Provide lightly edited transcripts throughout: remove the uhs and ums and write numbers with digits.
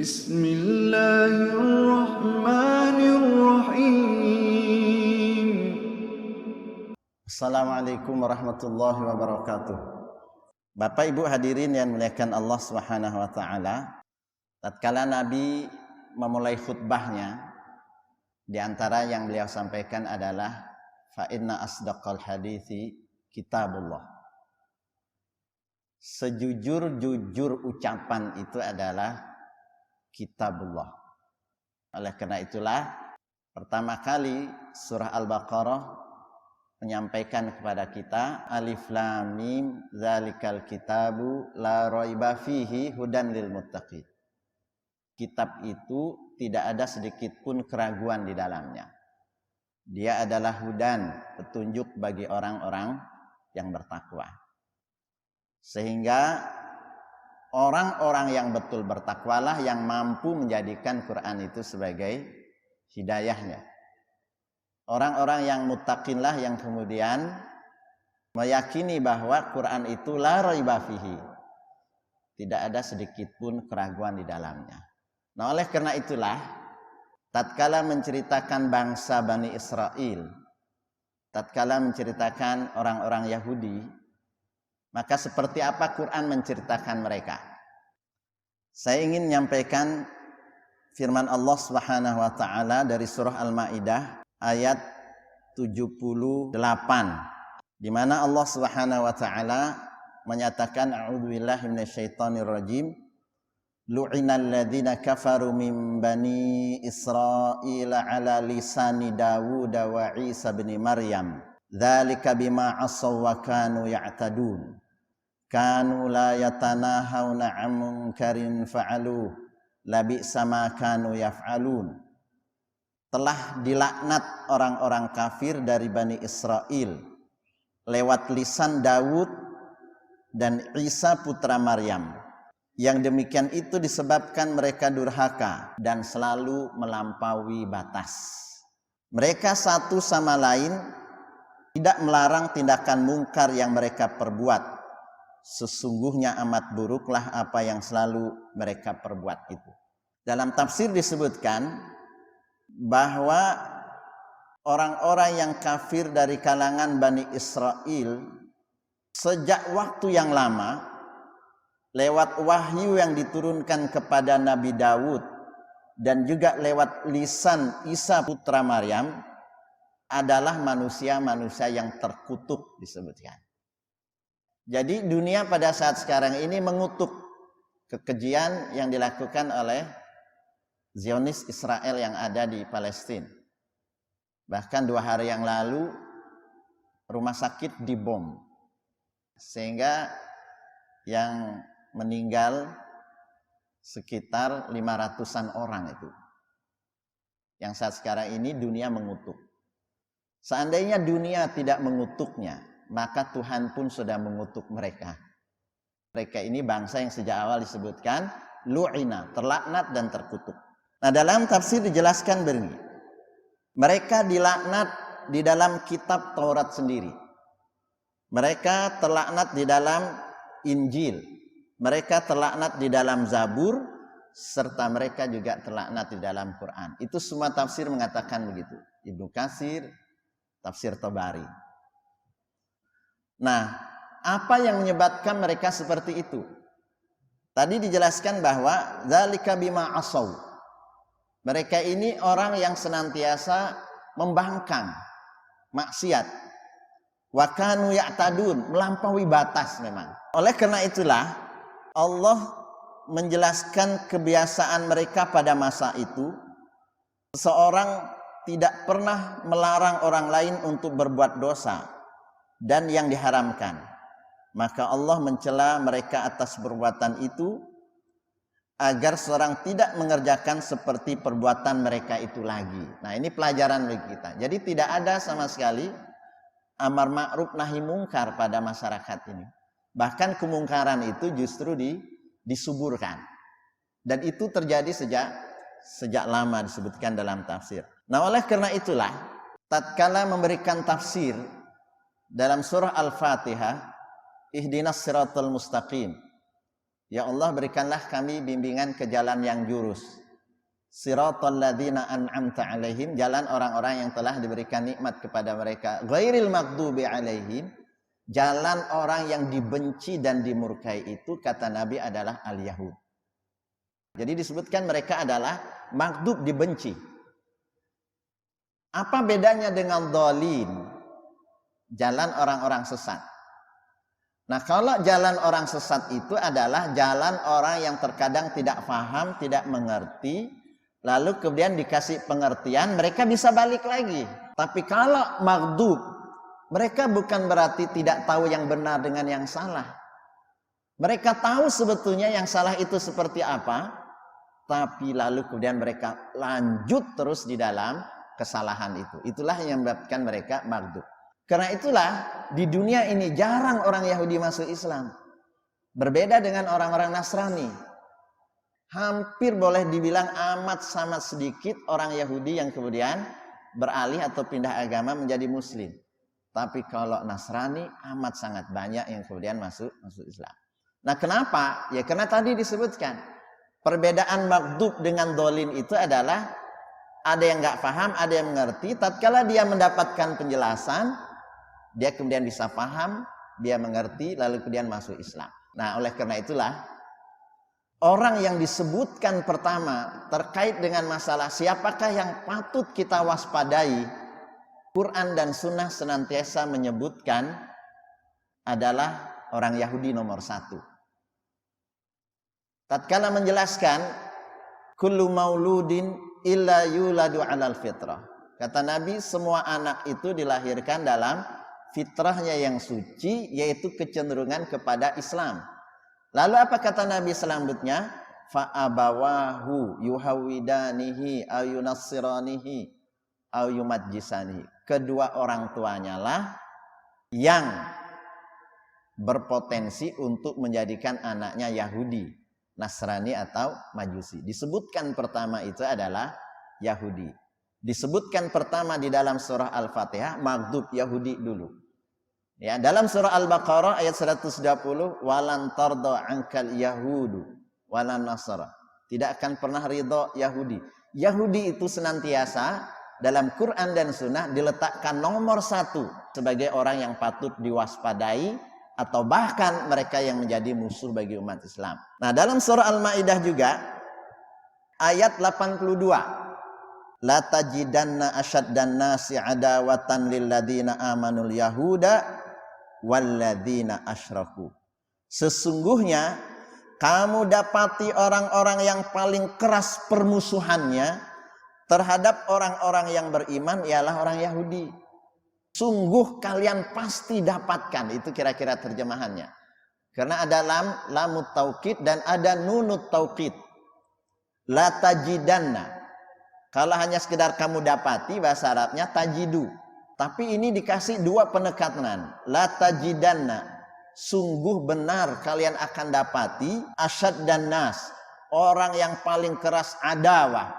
Bismillahirrahmanirrahim. Assalamualaikum warahmatullahi wabarakatuh. Bapak Ibu hadirin yang dimuliakan Allah Subhanahu wa taala, tatkala Nabi memulai khutbahnya, di antara yang beliau sampaikan adalah fa inna asdaqal hadithi kitabullah. Sejujur-jujur ucapan itu adalah kitabullah. Oleh karena itulah pertama kali surah Al-Baqarah menyampaikan kepada kita alif lam mim zalikal kitabu la raiba fihi hudan lil muttaqin. Kitab itu tidak ada sedikit pun keraguan di dalamnya. Dia adalah hudan, petunjuk bagi orang-orang yang bertakwa. Sehingga orang-orang yang betul bertakwalah yang mampu menjadikan Quran itu sebagai hidayahnya. Orang-orang yang muttaqinlah yang kemudian meyakini bahwa Quran itu la raiba fihi. Tidak ada sedikit pun keraguan di dalamnya. Nah, oleh karena itulah tatkala menceritakan bangsa Bani Israel, tatkala menceritakan orang-orang Yahudi, maka seperti apa Quran menceritakan mereka? Saya ingin menyampaikan firman Allah Subhanahu wa taala dari surah Al-Maidah ayat 78, di mana Allah Subhanahu wa taala menyatakan a'udzubillahi minasyaitonirrajim, lu'inal ladzina kafaru min bani Israila ala lisani Dawud wa Isa bin Maryam dzalika bima asaw wa kanu ya'tadun kanu la yatanahawna 'an munkarin fa'aluh labi'sa ma kanu yaf'alun. Telah dilaknat orang-orang kafir dari Bani Israel lewat lisan Daud dan Isa putra Maryam. Yang demikian itu disebabkan mereka durhaka dan selalu melampaui batas. Mereka satu sama lain tidak melarang tindakan mungkar yang mereka perbuat. Sesungguhnya amat buruklah apa yang selalu mereka perbuat itu. Dalam tafsir disebutkan bahwa orang-orang yang kafir dari kalangan Bani Israel sejak waktu yang lama lewat wahyu yang diturunkan kepada Nabi Daud dan juga lewat lisan Isa putra Maryam adalah manusia-manusia yang terkutuk disebutkan. Jadi dunia pada saat sekarang ini mengutuk kekejian yang dilakukan oleh Zionis Israel yang ada di Palestina. Bahkan 2 hari yang lalu rumah sakit dibom. Sehingga yang meninggal sekitar 500-an orang itu. Yang saat sekarang ini dunia mengutuk. Seandainya dunia tidak mengutuknya, maka Tuhan pun sudah mengutuk mereka. Mereka ini bangsa yang sejak awal disebutkan lu'ina, terlaknat dan terkutuk. Nah, dalam tafsir dijelaskan begini. Mereka dilaknat di dalam kitab Taurat sendiri. Mereka terlaknat di dalam Injil. Mereka terlaknat di dalam Zabur, serta mereka juga terlaknat di dalam Quran. Itu semua tafsir mengatakan begitu. Ibnu Katsir, tafsir Tabari. Nah, apa yang menyebabkan mereka seperti itu? Tadi dijelaskan bahwa dzalika bima asaw. Mereka ini orang yang senantiasa membangkang maksiat. Wa kanu ya'tadun, melampaui batas memang. Oleh karena itulah Allah menjelaskan kebiasaan mereka pada masa itu. Seseorang tidak pernah melarang orang lain untuk berbuat dosa dan yang diharamkan. Maka Allah mencela mereka atas perbuatan itu agar seorang tidak mengerjakan seperti perbuatan mereka itu lagi. Nah, ini pelajaran bagi kita. Jadi tidak ada sama sekali amar ma'ruf nahi mungkar pada masyarakat ini. Bahkan kemungkaran itu justru disuburkan. Dan itu terjadi sejak lama disebutkan dalam tafsir. Nah, oleh karena itulah tatkala memberikan tafsir dalam surah Al-Fatihah, ihdinas siratal mustaqim, Ya Allah, berikanlah kami bimbingan ke jalan yang lurus. Siratal ladzina an'amta alaihim, jalan orang-orang yang telah diberikan nikmat kepada mereka. Ghairil maghdubi alaihim, jalan orang yang dibenci dan dimurkai itu kata Nabi adalah al-Yahud. Jadi disebutkan mereka adalah maghdub, dibenci. Apa bedanya dengan dhalin? Jalan orang-orang sesat. Nah, kalau jalan orang sesat itu adalah jalan orang yang terkadang tidak paham, tidak mengerti, lalu kemudian dikasih pengertian, mereka bisa balik lagi. Tapi kalau maghdub, mereka bukan berarti tidak tahu yang benar dengan yang salah. Mereka tahu sebetulnya yang salah itu seperti apa, tapi lalu kemudian mereka lanjut terus di dalam kesalahan itu. Itulah yang menyebabkan mereka maghdub. Karena itulah di dunia ini jarang orang Yahudi masuk Islam. Berbeda dengan orang-orang Nasrani. Hampir boleh dibilang amat sangat sedikit orang Yahudi yang kemudian beralih atau pindah agama menjadi Muslim. Tapi kalau Nasrani amat sangat banyak yang kemudian masuk Islam. Nah, kenapa? Ya karena tadi disebutkan perbedaan maghdub dengan dhalin itu adalah ada yang nggak paham, ada yang mengerti. Tatkala dia mendapatkan penjelasan, dia kemudian bisa paham, dia mengerti, lalu kemudian masuk Islam. Nah, oleh karena itulah orang yang disebutkan pertama terkait dengan masalah siapakah yang patut kita waspadai, Quran dan Sunnah senantiasa menyebutkan adalah orang Yahudi nomor 1. Tatkala menjelaskan kullu mauludin illa yuladu 'alal fitrah. Kata Nabi, semua anak itu dilahirkan dalam fitrahnya yang suci, yaitu kecenderungan kepada Islam. Lalu apa kata Nabi selanjutnya? Fa abawahu yuhawidanihi aw yunassiranihi aw yumajjisanihi. Kedua orang tuanya lah yang berpotensi untuk menjadikan anaknya Yahudi, Nasrani atau Majusi. Disebutkan pertama itu adalah Yahudi. Disebutkan pertama di dalam surah Al-Fatihah maghdub Yahudi dulu. Ya, dalam surah Al-Baqarah ayat 120, walan tarda ankal yahudu walan nasara. Tidak akan pernah ridho Yahudi. Yahudi itu senantiasa dalam Quran dan Sunnah diletakkan nomor 1 sebagai orang yang patut diwaspadai atau bahkan mereka yang menjadi musuh bagi umat Islam. Nah, dalam surah Al-Maidah juga ayat 82. La tajidanna asyaddan nasi adawatan lilladzina amanul yahuda walladzina asyraku. Sesungguhnya kamu dapati orang-orang yang paling keras permusuhannya terhadap orang-orang yang beriman ialah orang Yahudi. Sungguh kalian pasti dapatkan, itu kira-kira terjemahannya. Karena ada lamut taukid dan ada nunut taukid. La tajidanna. Kalau hanya sekedar kamu dapati, bahasa Arabnya tajidu. Tapi ini dikasih 2 penekanan. La tajidanna. Sungguh benar kalian akan dapati asyad dan nas. Orang yang paling keras adawah.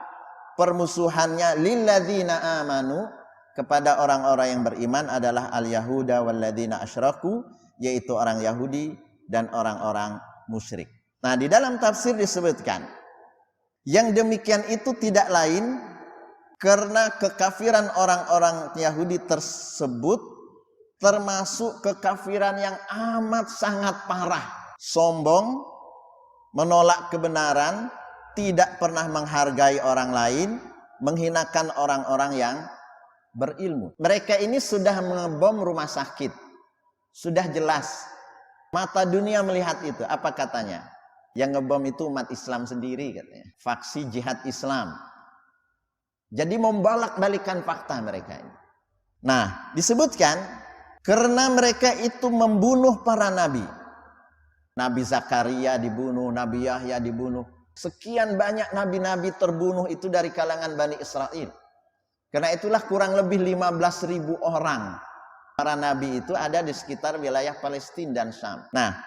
Permusuhannya lilladzina amanu. Kepada orang-orang yang beriman adalah al-yahuda walladzina asyraku. Yaitu orang Yahudi dan orang-orang musyrik. Nah, di dalam tafsir disebutkan. Yang demikian itu tidak lain karena kekafiran orang-orang Yahudi tersebut termasuk kekafiran yang amat sangat parah. Sombong, menolak kebenaran, tidak pernah menghargai orang lain, menghinakan orang-orang yang berilmu. Mereka ini sudah mengebom rumah sakit. Sudah jelas. Mata dunia melihat itu. Apa katanya? Yang ngebom itu umat Islam sendiri katanya. Faksi jihad Islam. Jadi membolak-balikan fakta mereka ini. Nah, disebutkan karena mereka itu membunuh para nabi. Nabi Zakaria dibunuh, Nabi Yahya dibunuh. Sekian banyak nabi-nabi terbunuh itu dari kalangan Bani Israel. Karena itulah kurang lebih 15.000 orang. Para nabi itu ada di sekitar wilayah Palestina dan Syam. Nah,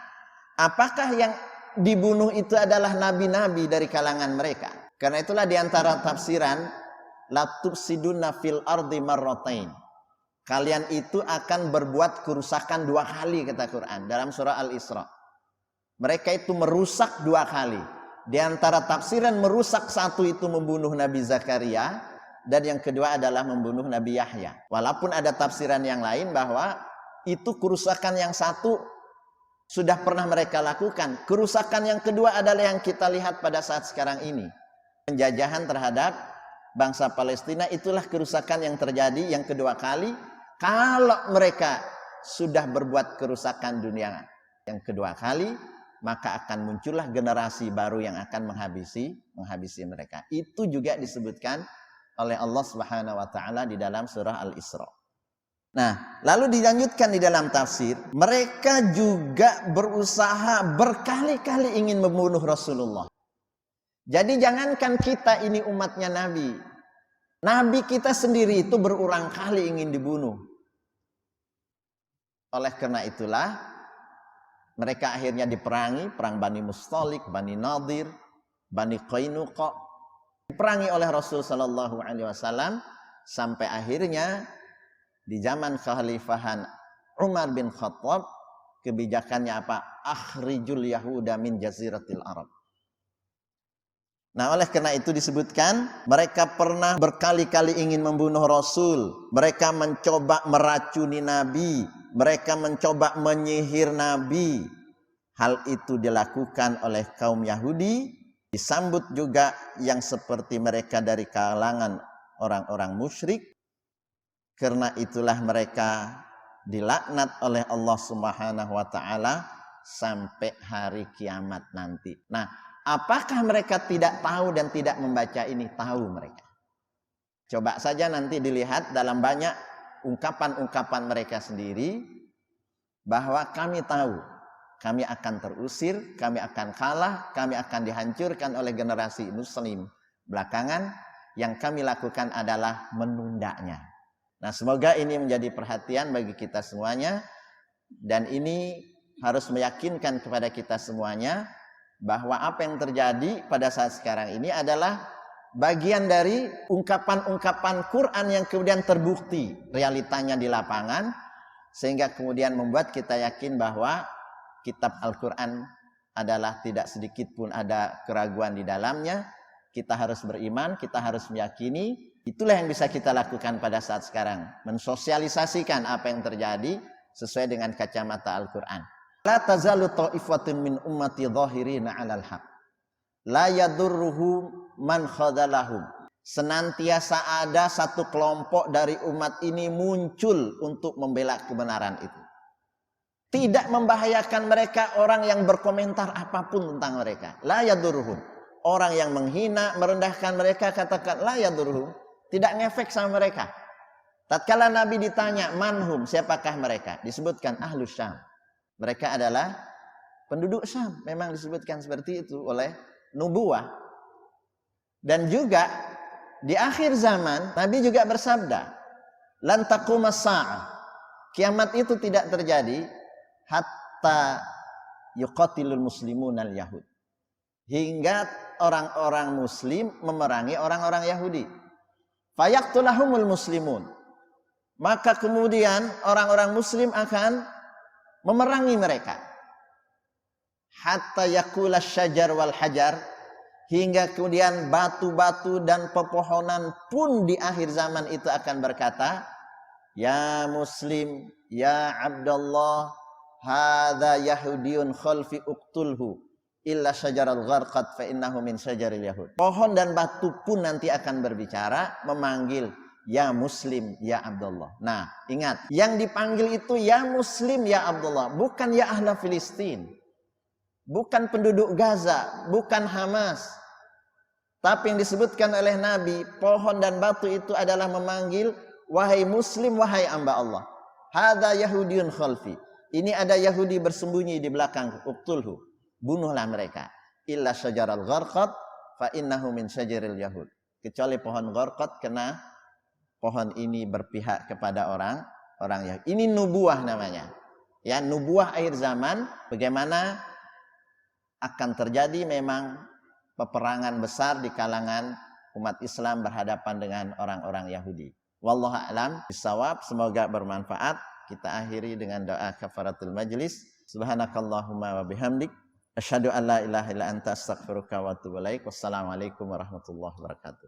apakah yang dibunuh itu adalah nabi-nabi dari kalangan mereka? Karena itulah diantara tafsiran la tufsiduna fil ardi marratain. Kalian itu akan berbuat kerusakan 2 kali kata Quran dalam surah Al-Isra. Mereka itu merusak dua kali. Di antara tafsiran merusak satu itu membunuh Nabi Zakaria, dan yang kedua adalah membunuh Nabi Yahya. Walaupun ada tafsiran yang lain bahwa itu kerusakan yang satu sudah pernah mereka lakukan. Kerusakan yang kedua adalah yang kita lihat pada saat sekarang ini. Penjajahan terhadap bangsa Palestina, itulah kerusakan yang terjadi yang kedua kali. Kalau mereka sudah berbuat kerusakan dunia yang kedua kali, maka akan muncullah generasi baru yang akan menghabisi mereka. Itu juga disebutkan oleh Allah Subhanahu wa taala di dalam surah Al-Isra. Nah, lalu dilanjutkan di dalam tafsir, mereka juga berusaha berkali-kali ingin membunuh Rasulullah. Jadi jangankan kita ini umatnya Nabi. Nabi kita sendiri itu berulang kali ingin dibunuh. Oleh karena itulah mereka akhirnya diperangi, perang Bani Mustalik, Bani Nadir, Bani Qainuqa. Diperangi oleh Rasul sallallahu alaihi wasallam sampai akhirnya di zaman kekhalifahan Umar bin Khattab, kebijakannya apa? Akhrijul Yahuda min jaziratil Arab. Nah, oleh karena itu disebutkan mereka pernah berkali-kali ingin membunuh Rasul. Mereka mencoba meracuni Nabi. Mereka mencoba menyihir Nabi. Hal itu dilakukan oleh kaum Yahudi. Disambut juga yang seperti mereka dari kalangan orang-orang musyrik. Karena itulah mereka dilaknat oleh Allah Subhanahu wa taala sampai hari kiamat nanti. Nah, apakah mereka tidak tahu dan tidak membaca ini? Tahu mereka. Coba saja nanti dilihat dalam banyak ungkapan-ungkapan mereka sendiri bahwa kami tahu, kami akan terusir, kami akan kalah, kami akan dihancurkan oleh generasi muslim belakangan. Yang kami lakukan adalah menundanya. Nah, semoga ini menjadi perhatian bagi kita semuanya, dan ini harus meyakinkan kepada kita semuanya bahwa apa yang terjadi pada saat sekarang ini adalah bagian dari ungkapan-ungkapan Quran yang kemudian terbukti realitanya di lapangan, sehingga kemudian membuat kita yakin bahwa kitab Al-Quran adalah tidak sedikit pun ada keraguan di dalamnya. Kita harus beriman, kita harus meyakini. Itulah yang bisa kita lakukan pada saat sekarang, mensosialisasikan apa yang terjadi sesuai dengan kacamata Al-Quran. La tazalu ta'ifatun min ummati zahirina 'alal haq. La yadurruhum man khadalahum. Senantiasa ada satu kelompok dari umat ini muncul untuk membela kebenaran itu. Tidak membahayakan mereka orang yang berkomentar apapun tentang mereka. La yadurruhum. Orang yang menghina, merendahkan mereka, katakan la yadurruhum. Tidak ngefek sama mereka. Tatkala Nabi ditanya manhum, siapakah mereka? Disebutkan ahlus Syam. Mereka adalah penduduk Syam. Memang disebutkan seperti itu oleh nubuwah. Dan juga di akhir zaman Nabi juga bersabda, lan taqumas sa'ah. Kiamat itu tidak terjadi hatta yuqatilul muslimun al-yahud. Hingga orang-orang muslim memerangi orang-orang Yahudi. Fayaqtulahumul muslimun. Maka kemudian orang-orang muslim akan memerangi mereka. Hatta yakula syajar wal hajar. Hingga kemudian batu-batu dan pepohonan pun di akhir zaman itu akan berkata, ya muslim, ya Abdullah, hadha yahudiyun khalfi uqtulhu. Illa syajaral gharqat fa innahu min syajaril yahud. Pohon dan batu pun nanti akan berbicara, memanggil ya muslim, ya Abdullah. Nah, ingat, yang dipanggil itu ya muslim, ya Abdullah, bukan ya ahla Filistin. Bukan penduduk Gaza, bukan Hamas. Tapi yang disebutkan oleh Nabi, pohon dan batu itu adalah memanggil wahai muslim, wahai hamba Allah. Hadza yahudiyun khalfi. Ini ada Yahudi bersembunyi di belakang, uqtulhu. Bunuhlah mereka. Illa syajaral gharqat fa innahu min syajaril yahud. Kecuali pohon gharqat, karena pohon ini berpihak kepada orang Yahudi. Ini nubuah namanya. Ya, nubuah akhir zaman, bagaimana akan terjadi memang peperangan besar di kalangan umat Islam berhadapan dengan orang-orang Yahudi. Wallahu a'lam bishawab. Semoga bermanfaat. Kita akhiri dengan doa kafaratul majlis. Subhanakallahumma wa bihamdik Asyhadu an la ilaha illa anta astaghfiruka wa atubu ilaik. Wassalamualaikum warahmatullahi wabarakatuh.